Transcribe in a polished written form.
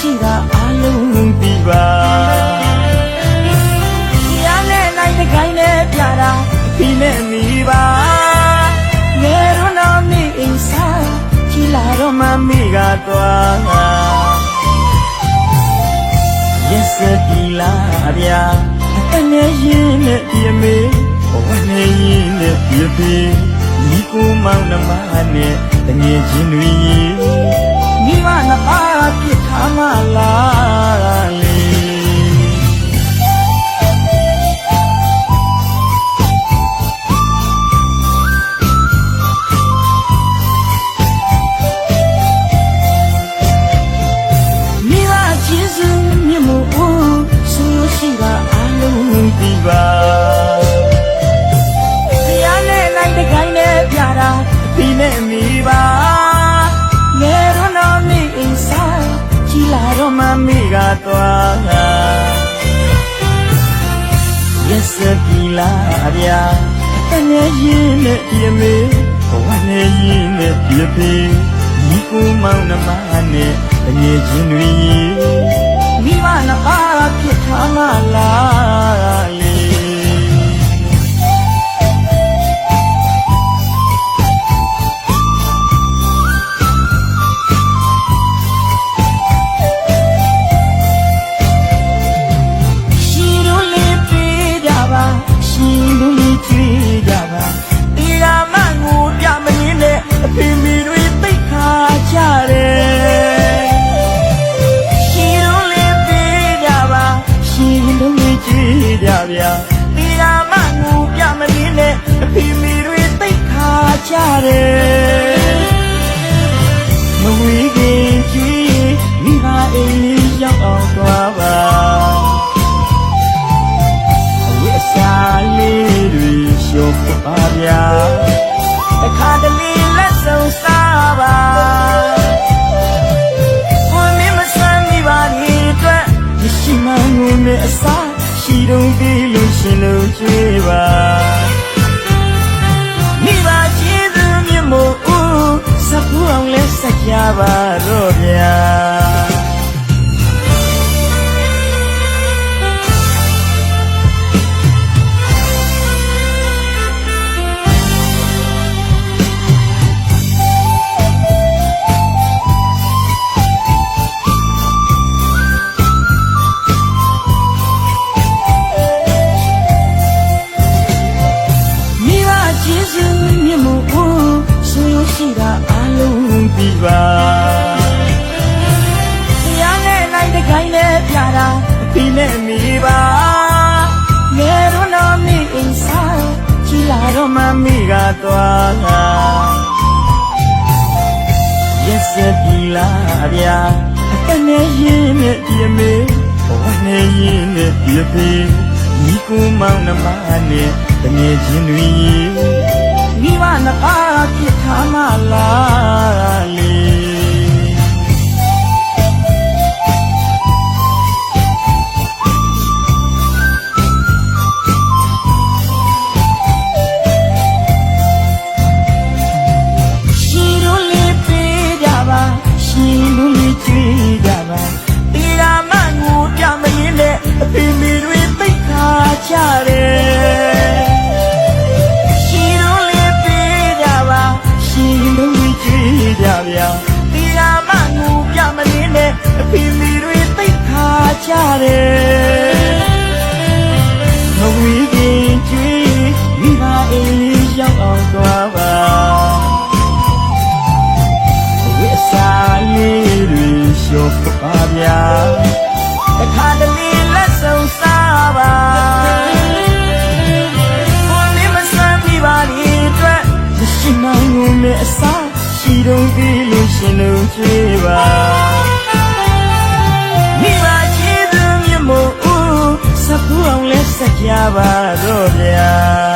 ရှိတာအလုံးပြပါတရားနဲ့နိုင်တဲ့ခိုင်းနဲ့ပြတာဒီနဲ့မိပါငယ်တော့တော့မိအိမ်စားကြည်လာတော့မှမိကတော့ရက်စပြီလားဗျာအနေရင်နဲ့ပြမေဘဝနဲ့ရင်နဲ့ပြပေဒီကိုမောင်နှမနဲ့တငယ်ချင်းတွေမိမနှစ်ပါးပြစ်ထားမှလားလေမိမကျေးဇူးမြတ်မို့ဆိုလို့ရှိတာအလုံးဒီပါတရားနဲ့နိုင်တဲ့ခိုင်းနဲ့ပြတာဒီနဲ့မိပါငယ်တော့တော့မိအိမ်စားကြည်လာတော့မှမိကတော့ရက်စပြီလားဗျာအနေရင်နဲ့ပြမေဘဝနဲ့ရင်နဲ့ပြပေဒီကိုမောင်နှမနဲ့တငယ်ချင်းတွေမိမနှစ်ပါးဖြစ်ထားမှလားလေဒီကမှငူပြမနေနဲ့အဖေမိတွေသိခါကြတယ်မဝေးခင်ကြည့်မိဘအိမ်လေးရောက်အောင်သွားပါအဝိအစာလေးတွေရှုပ်ပါဗျာအခါတလေလက်ဆုံးစားပါဘုံမမဆမ်းမိပါဒီအတွက်ရှိမှငုံနဲ့အစားရှိတော့ပြီလို့ရှင်လို့ကြွေးပါမိဘကျေးဇူးမြတ်မို့စပူအောင်လဲဆက်ကြပါတော့ဗျာရှိတာအလုံးပြပါတရားနဲ့နိုင်တဲ့ခိုင်းနဲ့ပြတာဒီနဲ့မိပါငယ်တော့တော့မိအိမ်စားကြည်လာတော့မှမိကတော့ရက်စပြီလားဗျာအနေရင်နဲ့ပြမေဘဝနဲ့ရင်နဲ့ပြပေဒီကိုမောင်နှမနဲ့တငယ်ချင်းတွေမိဘနှစ်ပါးဖြစ်ထားမှလားလေရှိလို့လေးပေးကြပါရှိလို့လေးကြွေးကြပါဒီကမှငိုပြမရင်းနဲ့အဖေမိတွေသိခါကြတယ်ကြဗျာဒီကမှငူပြမနေနဲ့အဖေမိတွေသိခါကြတယ်မဝေးခင်ကြွေးမိဘအိမ်လေးရောက်အောင်သွားပါဝိစာလေးတွေရှုပ်ပါဗျာအခါတလေလက်ဆုံးစားပါဘုံမမဆမ်းမိပါဒီအတွက်ရှိမှငုံနဲ့အစားရှိတော့ပြီလို့ရှင်လို့ကြွေးပါမိဘကျေးဇူးမြတ်မို့စပူအောင်လဲဆက်ကြပါတော့ဗျာ